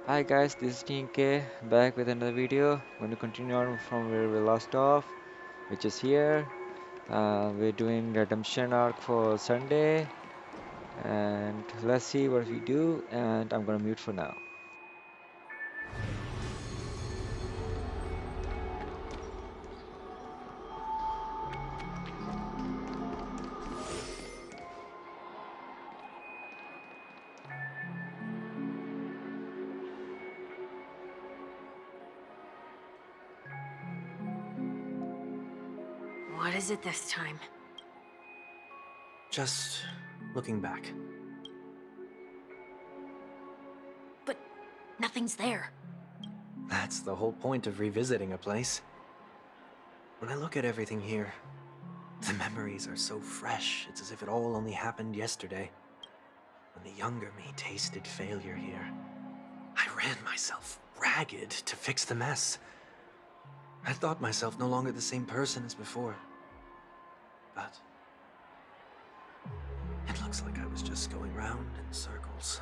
Hi guys, this is TK back with another video. I'm going to continue on from where we last off, which is here. We're doing redemption arc for Sunday, and let's see what we do. And I'm gonna mute for now. What is it this time? Just looking back. But nothing's there. That's the whole point of revisiting a place. When I look at everything here, the memories are so fresh, it's as if it all only happened yesterday. When the younger me tasted failure here, I ran myself ragged to fix the mess. I thought myself no longer the same person as before. But it looks like I was just going round in circles.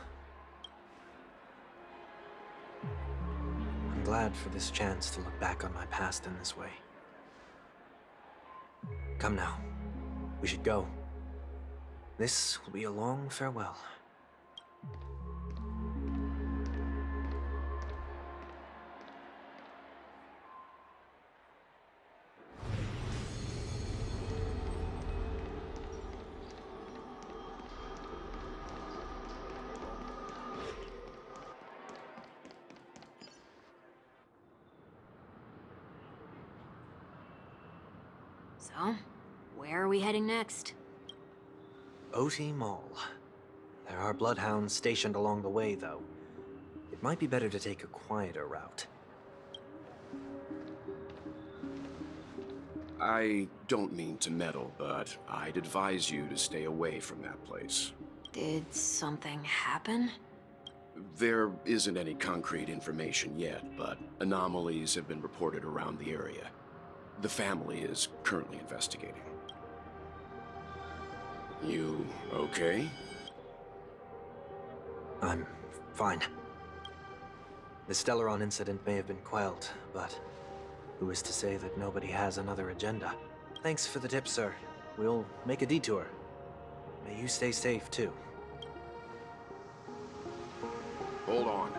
I'm glad for this chance to look back on my past in this way. Come now, we should go. This will be a long farewell. So, where are we heading next? OT Mall. There are bloodhounds stationed along the way, though. It might be better to take a quieter route. I don't mean to meddle, but I'd advise you to stay away from that place. Did something happen? There isn't any concrete information yet, but anomalies have been reported around the area. The family is currently investigating. You okay? I'm fine. The Stellaron incident may have been quelled, but who is to say that nobody has another agenda? Thanks for the tip, sir. We'll make a detour. May you stay safe, too. Hold on.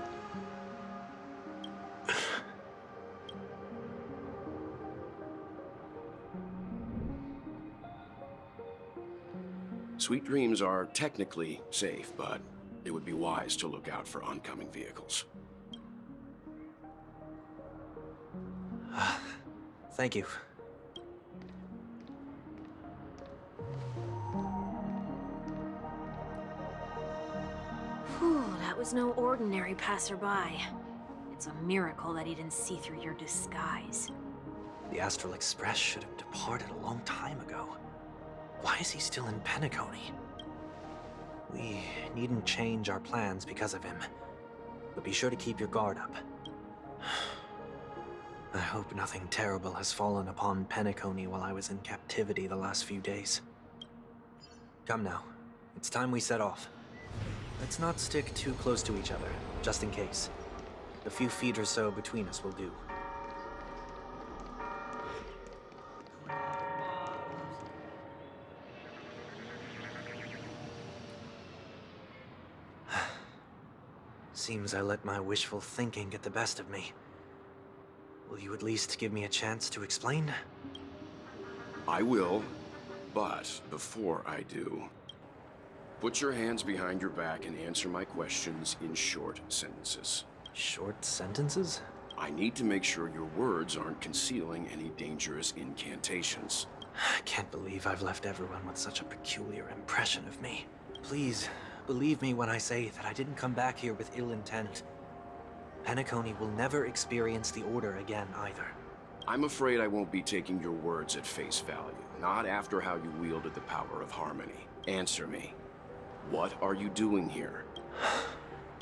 Sweet Dreams are technically safe, but it would be wise to look out for oncoming vehicles. Thank you. Whew, that was no ordinary passerby. It's a miracle that he didn't see through your disguise. The Astral Express should have departed a long time ago. Why is he still in Penacony? We needn't change our plans because of him, but be sure to keep your guard up. I hope nothing terrible has fallen upon Penacony while I was in captivity the last few days. Come now, it's time we set off. Let's not stick too close to each other, just in case. A few feet or so between us will do. Seems I let my wishful thinking get the best of me. Will you at least give me a chance to explain? I will, but before I do, put your hands behind your back and answer my questions in short sentences. Short sentences? I need to make sure your words aren't concealing any dangerous incantations. I can't believe I've left everyone with such a peculiar impression of me. Please, believe me when I say that I didn't come back here with ill intent. Penacony will never experience the Order again, either. I'm afraid I won't be taking your words at face value, not after how you wielded the power of harmony. Answer me. What are you doing here?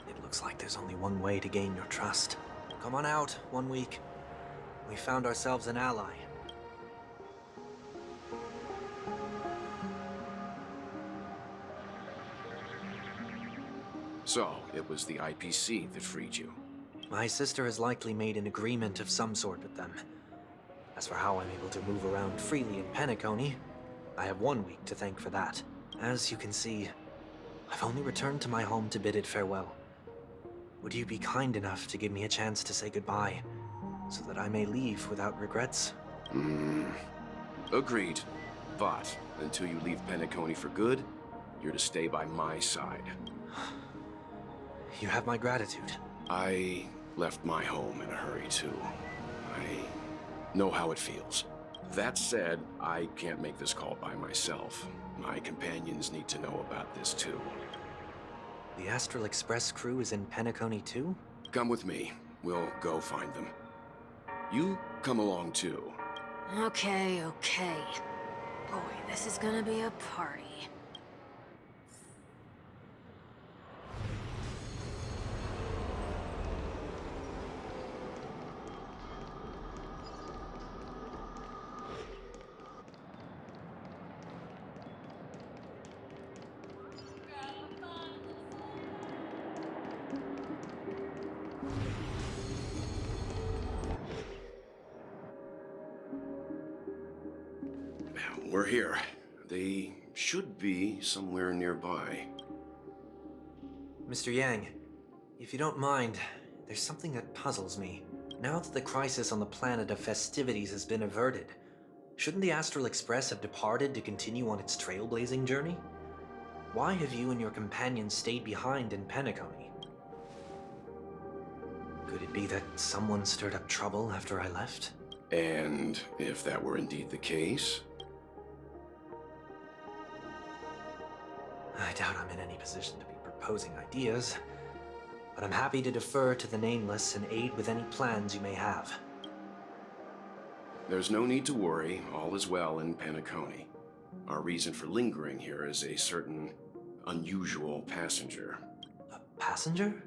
It looks like there's only one way to gain your trust. Come on out, 1 week. We found ourselves an ally. So, it was the IPC that freed you. My sister has likely made an agreement of some sort with them. As for how I'm able to move around freely in Penacony, I have 1 week to thank for that. As you can see, I've only returned to my home to bid it farewell. Would you be kind enough to give me a chance to say goodbye, so that I may leave without regrets? Agreed. But until you leave Penacony for good, you're to stay by my side. You have my gratitude. I left my home in a hurry, too. I know how it feels. That said, I can't make this call by myself. My companions need to know about this, too. The Astral Express crew is in Penacony too? Come with me. We'll go find them. You come along, too. Okay, okay. Boy, this is gonna be a party. We're here. They should be somewhere nearby. Mr. Yang, if you don't mind, there's something that puzzles me. Now that the crisis on the planet of festivities has been averted, shouldn't the Astral Express have departed to continue on its trailblazing journey? Why have you and your companions stayed behind in Penacony? Could it be that someone stirred up trouble after I left? And if that were indeed the case? I doubt I'm in any position to be proposing ideas, but I'm happy to defer to the Nameless and aid with any plans you may have. There's no need to worry. All is well in Penacony. Our reason for lingering here is a certain unusual passenger. A passenger?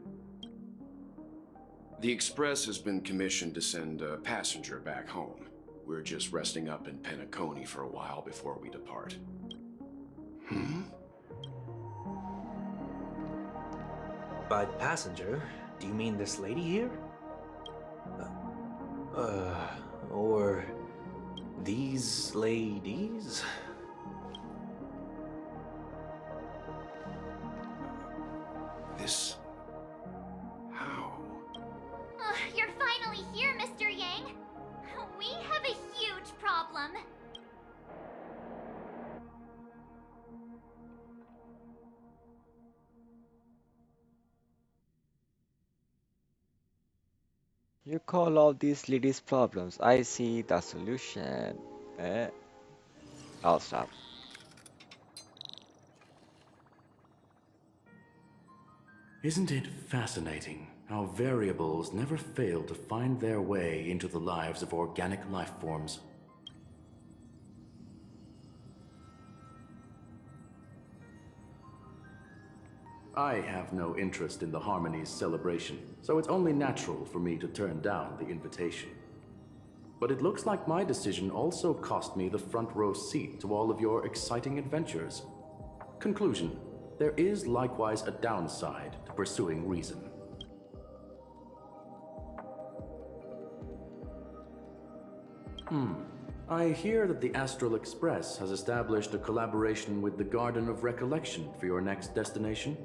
The Express has been commissioned to send a passenger back home. We're just resting up in Penacony for a while before we depart. By passenger, do you mean this lady here? Or these ladies? This... how? You're finally here, Mr. Yang. We have a huge problem. You call all these ladies problems. I see the solution. Eh, I'll stop. Isn't it fascinating how variables never fail to find their way into the lives of organic life forms? I have no interest in the Harmony's celebration, so it's only natural for me to turn down the invitation. But it looks like my decision also cost me the front row seat to all of your exciting adventures. Conclusion: there is likewise a downside to pursuing reason. I hear that the Astral Express has established a collaboration with the Garden of Recollection for your next destination.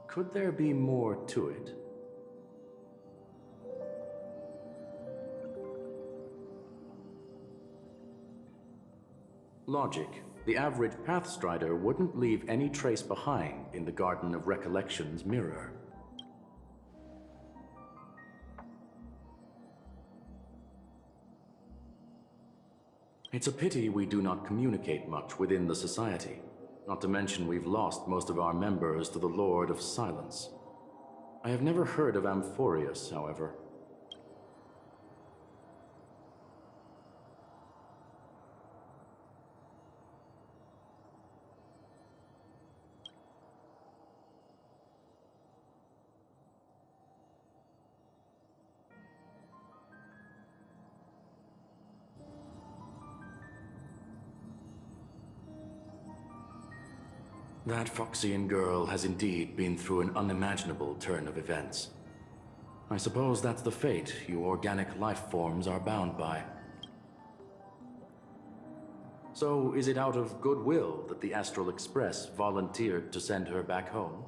Could there be more to it? Logic. The average Pathstrider wouldn't leave any trace behind in the Garden of Recollection's mirror. It's a pity we do not communicate much within the society. Not to mention we've lost most of our members to the Lord of Silence. I have never heard of Amphorius, however. That Foxian girl has indeed been through an unimaginable turn of events. I suppose that's the fate you organic life forms are bound by. So, is it out of goodwill that the Astral Express volunteered to send her back home?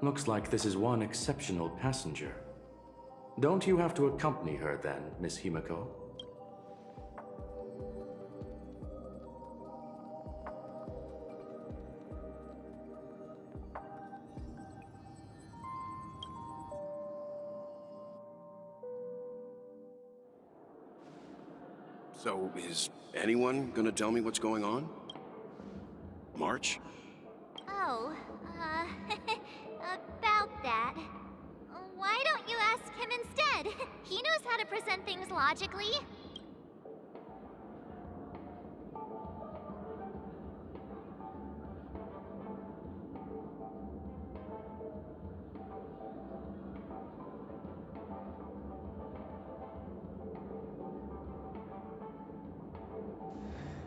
Looks like this is one exceptional passenger. Don't you have to accompany her then, Miss Himiko? So, is anyone gonna tell me what's going on? March? Oh, about that. Why don't you ask him instead? He knows how to present things logically.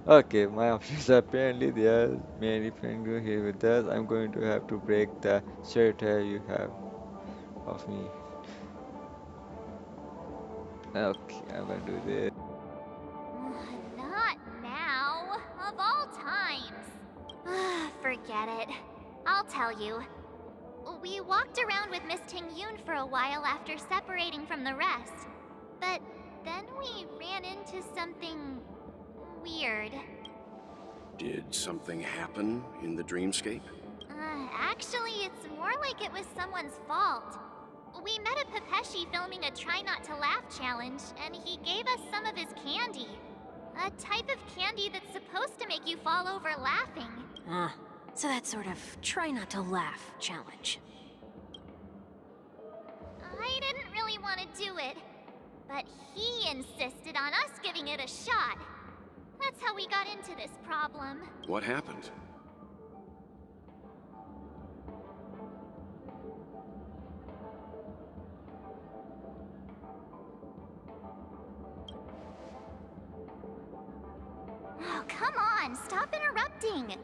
Okay, my options apparently there are many friends here with us. I'm going to have to break the stereotype you have of me. Okay, I'm gonna do this. Not now. Of all times. Forget it. I'll tell you. We walked around with Miss Tingyun for a while after separating from the rest. But then we ran into something weird. Did something happen in the dreamscape? Actually, it's more like it was someone's fault. We met a Pepeshi filming a Try Not to Laugh challenge, and he gave us some of his candy. A type of candy that's supposed to make you fall over laughing. So that sort of try not to laugh challenge. I didn't really want to do it, but he insisted on us giving it a shot. That's how we got into this problem. What happened? Oh, come on, stop interrupting.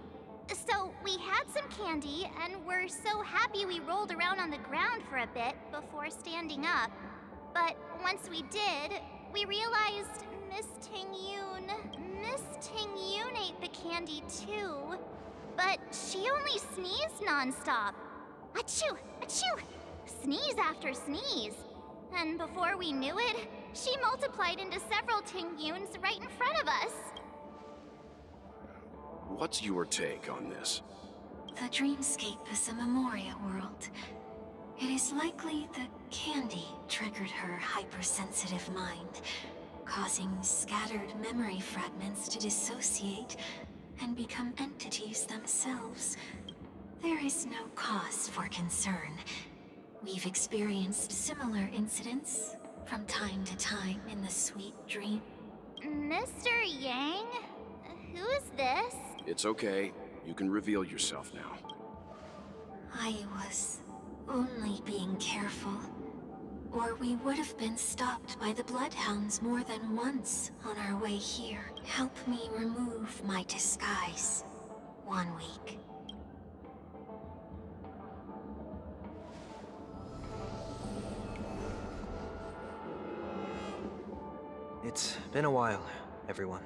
So, we had some candy, and we're so happy we rolled around on the ground for a bit before standing up. But once we did, we realized Miss Tingyun ate the candy too. But she only sneezed nonstop. Achoo! Achoo! Sneeze after sneeze. And before we knew it, she multiplied into several Tingyuns right in front of us. What's your take on this? The dreamscape is a Memoria world. It is likely the candy triggered her hypersensitive mind, causing scattered memory fragments to dissociate and become entities themselves. There is no cause for concern. We've experienced similar incidents from time to time in the sweet dream. Mr. Yang? Who's this? It's okay. You can reveal yourself now. I was only being careful, or we would have been stopped by the Bloodhounds more than once on our way here. Help me remove my disguise. 1 week. It's been a while, everyone.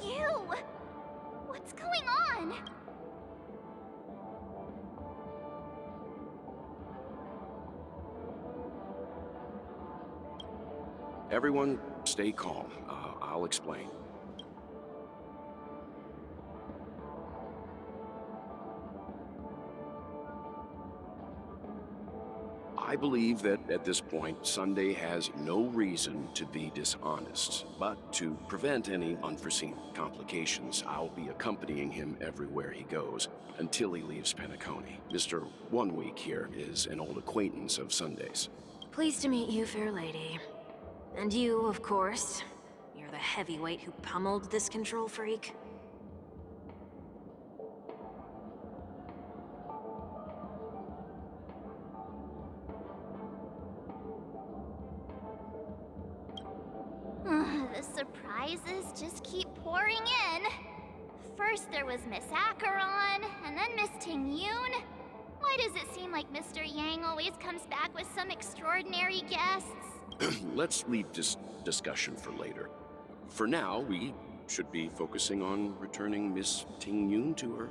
You! What's going on? Everyone, stay calm. I'll explain. I believe that at this point, Sunday has no reason to be dishonest. But to prevent any unforeseen complications, I'll be accompanying him everywhere he goes until he leaves Penacony. Mr. 1 Week here is an old acquaintance of Sunday's. Pleased to meet you, fair lady. And you, of course. You're the heavyweight who pummeled this control freak. surprises just keep pouring in. First there was Miss Acheron, and then Miss Tingyun. Why does it seem like Mr. Yang always comes back with some extraordinary guests? Let's leave this discussion for later. For now, we should be focusing on returning Miss Tingyun to her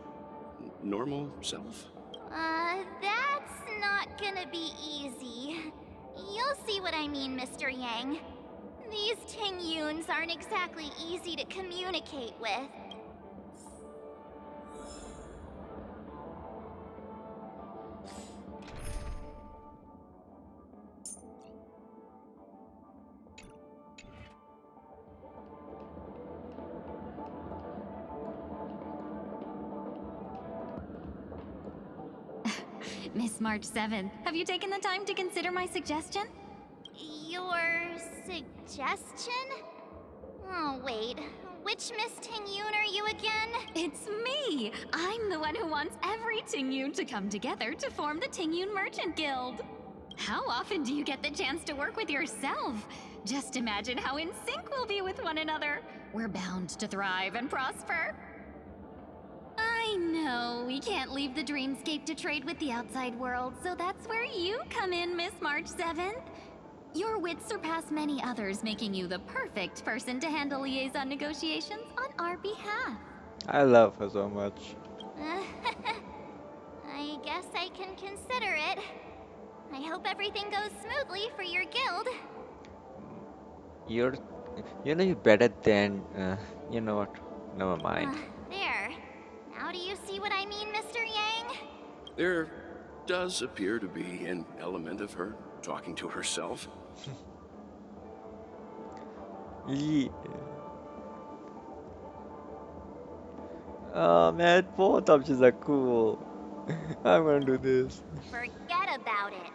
normal self. That's not gonna be easy. You'll see what I mean, Mr. Yang. These Tingyuns aren't exactly easy to communicate with. Miss March 7th, have you taken the time to consider my suggestion? Your suggestion? Oh, wait. Which Miss Tingyun are you again? It's me! I'm the one who wants every Tingyun to come together to form the Tingyun Merchant Guild. How often do you get the chance to work with yourself? Just imagine how in sync we'll be with one another. We're bound to thrive and prosper. I know we can't leave the dreamscape to trade with the outside world, so that's where you come in, Miss March 7th. Your wits surpass many others, making you the perfect person to handle liaison negotiations on our behalf. I love her so much. I guess I can consider it. I hope everything goes smoothly for your guild. You're better than, you know what? Never mind. There. Now do you see what I mean, Mr. Yang? There does appear to be an element of her talking to herself. Yeah. Oh man, both options are cool. I'm gonna do this. Forget about it.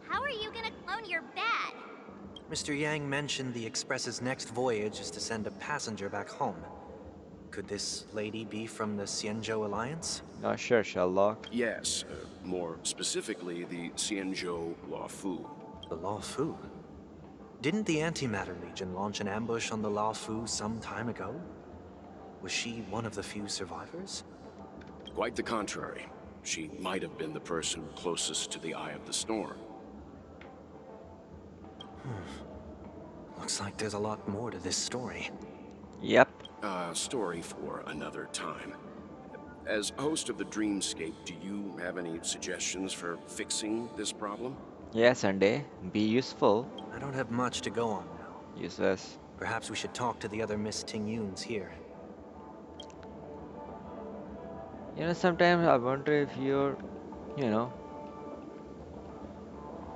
How are you gonna clone your bat? Mr. Yang mentioned the Express's next voyage is to send a passenger back home. Could this lady be from the Xianzhou Alliance? Not sure, Sherlock. Yes, more specifically, the Xianzhou Fu. The Law Fu? Didn't the Antimatter Legion launch an ambush on the Law Fu some time ago? Was she one of the few survivors? Quite the contrary. She might have been the person closest to the eye of the storm. Looks like there's a lot more to this story. Yep. Story for another time. As host of the Dreamscape, do you have any suggestions for fixing this problem? Yeah, Sunday. Be useful. I don't have much to go on now. Useless. Perhaps we should talk to the other Miss Tingyuns here. Sometimes I wonder if you're, you know.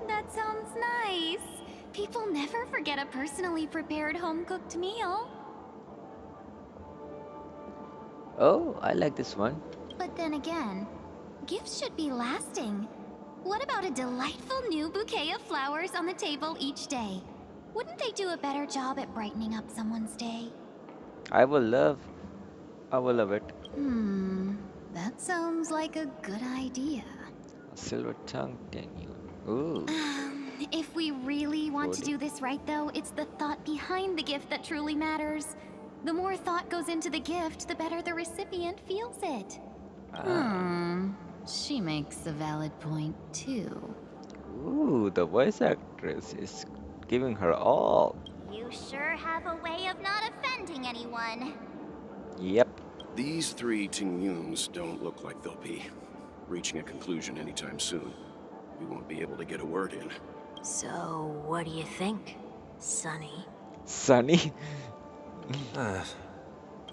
That sounds nice. People never forget a personally prepared home-cooked meal. Oh, I like this one. But then again, gifts should be lasting. What about a delightful new bouquet of flowers on the table each day? Wouldn't they do a better job at brightening up someone's day? I will love it. That sounds like a good idea. A silver tongue Tingyun. Ooh. If we really want to Good. do this right, though, it's the thought behind the gift that truly matters. The more thought goes into the gift, the better the recipient feels it. She makes a valid point, too. Ooh, the voice actress is giving her all. You sure have a way of not offending anyone. Yep. These three Tingyuns don't look like they'll be reaching a conclusion anytime soon. We won't be able to get a word in. So, what do you think, Sonny? Sunny.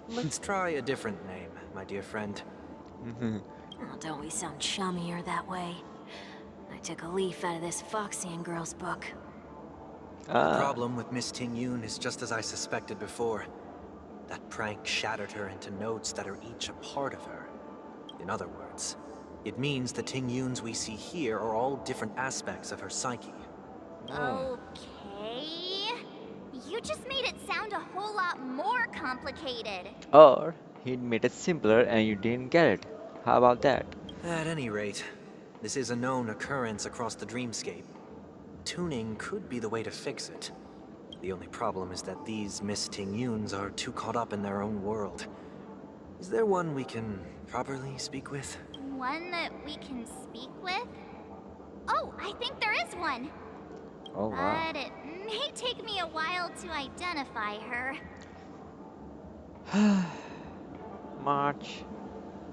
Let's try a different name, my dear friend. Oh, don't we sound chummier that way? I took a leaf out of this Foxian girl's book. The problem with Miss Tingyun is just as I suspected before. That prank shattered her into notes that are each a part of her. In other words, it means the Tingyuns we see here are all different aspects of her psyche. Okay. You just made it sound a whole lot more complicated. Or he made it simpler and you didn't get it. How about that? At any rate, this is a known occurrence across the dreamscape. Tuning could be the way to fix it. The only problem is that these Miss Tingyuns are too caught up in their own world. Is there one we can properly speak with? One that we can speak with? Oh, I think there is one. Oh wow. But it may take me a while to identify her. March,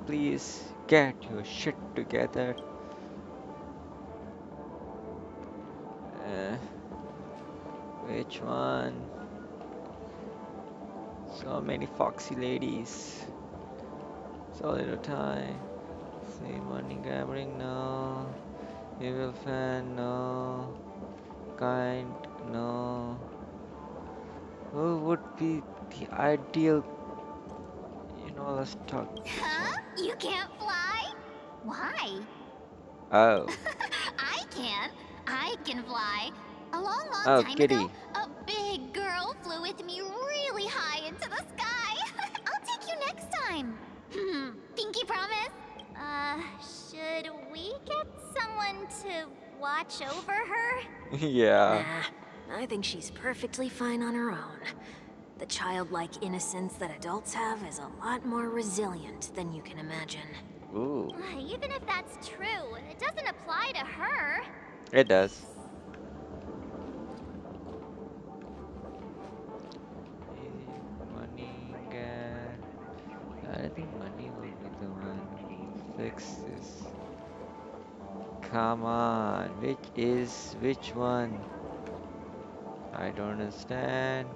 please get your shit together. Uh, which one? So many foxy ladies. So little time. See morning gambling, no. Evil fan, no. Kind, no. Who would be the ideal? Let's talk this one. Huh? You can't fly? Why? Oh, I can. I can fly. A long, long oh, time ago, kitty. a big girl flew with me really high into the sky. I'll take you next time. Pinky promise? Should we get someone to watch over her? Yeah. Nah, I think she's perfectly fine on her own. The childlike innocence that adults have is a lot more resilient than you can imagine. Ooh, Even if that's true, it doesn't apply to her. it does. Easy money, I think money will be the one who fixes. Come on, which one? I don't understand.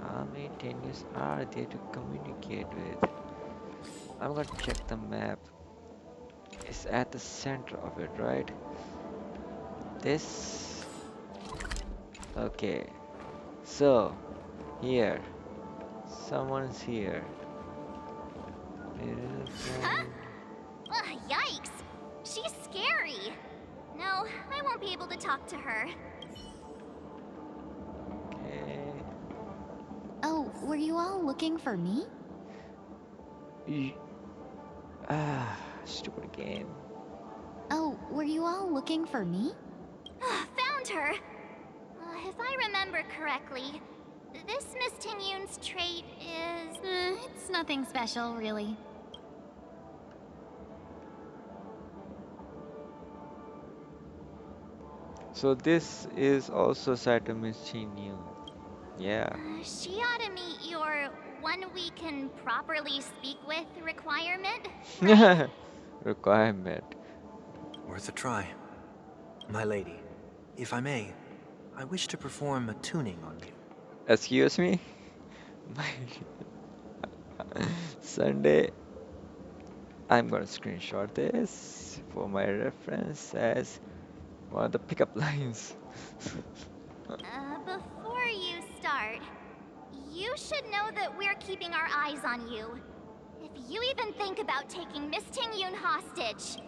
How many tenures are there to communicate with? I'm gonna check the map. It's at the center of it, right? This. Okay. So, here. Someone's here. Little Huh? friend. Yikes! She's scary. No, I won't be able to talk to her. Okay. Oh, were you all looking for me? Y- Stupid game. Oh, were you all looking for me? Found her! If I remember correctly, this Miss Tingyun's trait is... It's nothing special, really. So this is also Satomi's Tingyun. Yeah. She ought to meet your one we can properly speak with requirement, right? Requirement. Worth a try. My lady, if I may, I wish to perform a tuning on you. Excuse me? My Sunday. I'm gonna screenshot this for my reference as one of the pickup lines. Before you start, you should know that we're keeping our eyes on you. If you even think about taking Miss Tingyun hostage...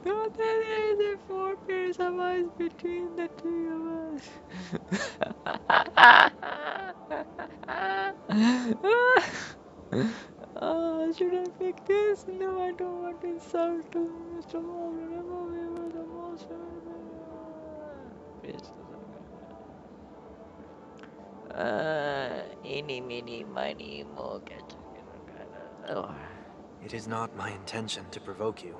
No, there is a 4 pairs of eyes between the two of us. Should I pick this? No, I don't want to insult to Mr. Wall. Remember, we were the most. Eeny, meeny, miny, mo, catch. Oh. It is not my intention to provoke you.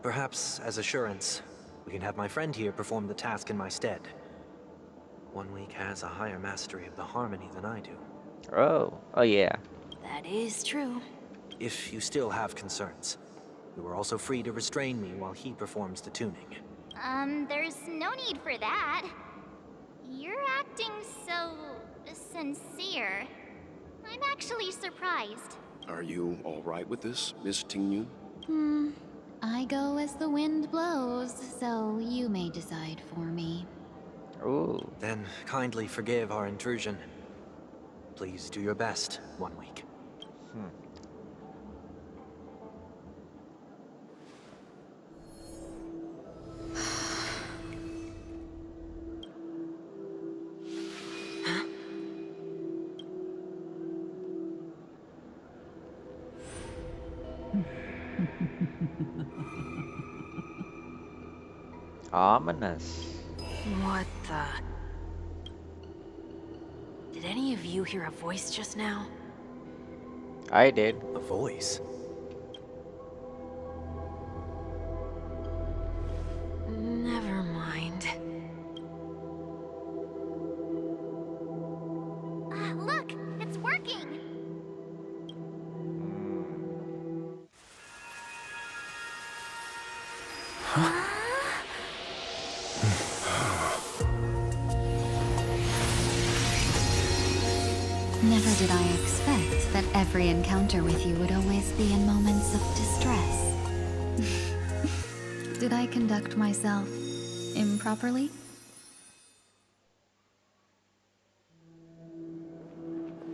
Perhaps, as assurance, we can have my friend here perform the task in my stead. 1 week has a higher mastery of the harmony than I do. Oh yeah. That is true. If you still have concerns, you are also free to restrain me while he performs the tuning. There's no need for that. You're acting so... sincere. I'm actually surprised. Are you all right with this, Miss Tingyun? I go as the wind blows, so you may decide for me. Ooh. Then kindly forgive our intrusion. Please do your best, 1 week. Hmm. Ominous. What the? Did any of you hear a voice just now? I did. A voice. Never mind. Look, it's working. Never did I expect that every encounter with you would always be in moments of distress. Did I conduct myself improperly?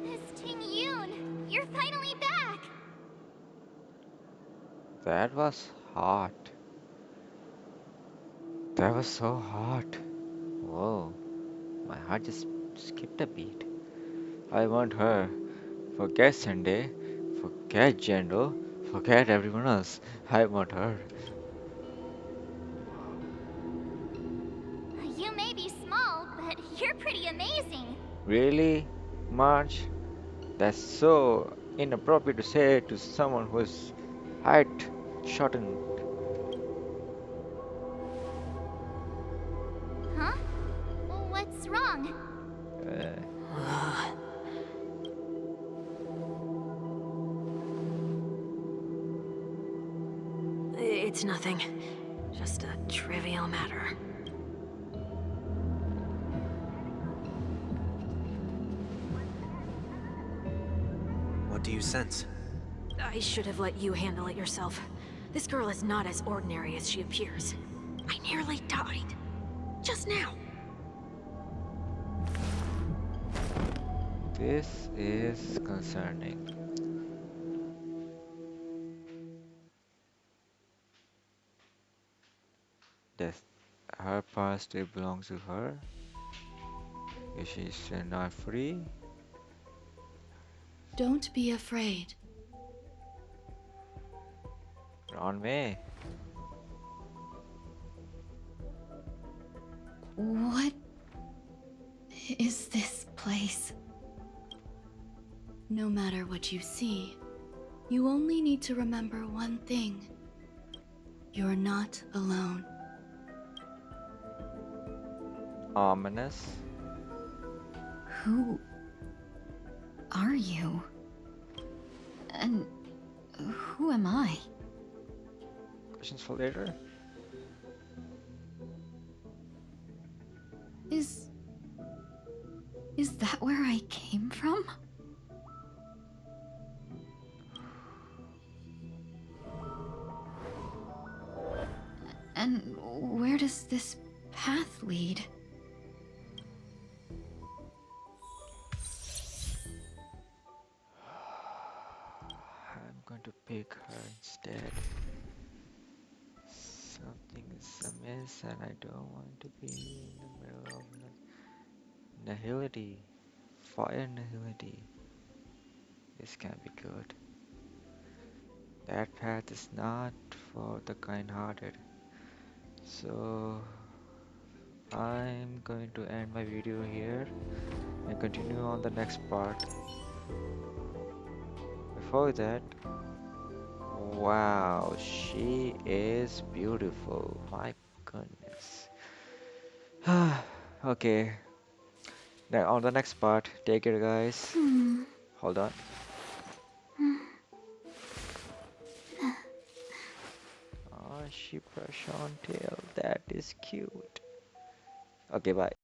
Miss Tingyun, you're finally back. That was hot. That was so hot. Whoa. My heart just skipped a beat. I want her. Forget Sunday. Forget General. Forget everyone else. I want her. You may be small, but you're pretty amazing. Really? March? That's so inappropriate to say to someone who's height shortened. Huh? What's wrong? Uh, It's nothing. Just a trivial matter. What do you sense? I should have let you handle it yourself. This girl is not as ordinary as she appears. I nearly died. Just now. this is concerning. Does her past still belongs to her? Is she still not free? Don't be afraid. On me. What is this place? No matter what you see, you only need to remember one thing. You're not alone. Ominous. Who are you? And who am I? Questions for later? Is that where I came from? And where does this path lead? I'm going to pick her instead. Something is amiss and I don't want to be in the middle of nihility. Fire nihility. This can be good. That path is not for the kind-hearted. So I'm going to end my video here and continue on the next part. Before that, wow, she is beautiful. My goodness. Okay, now on the next part, take care, guys. Hold on. Oh, she brush on tail. That is cute. Okay, bye.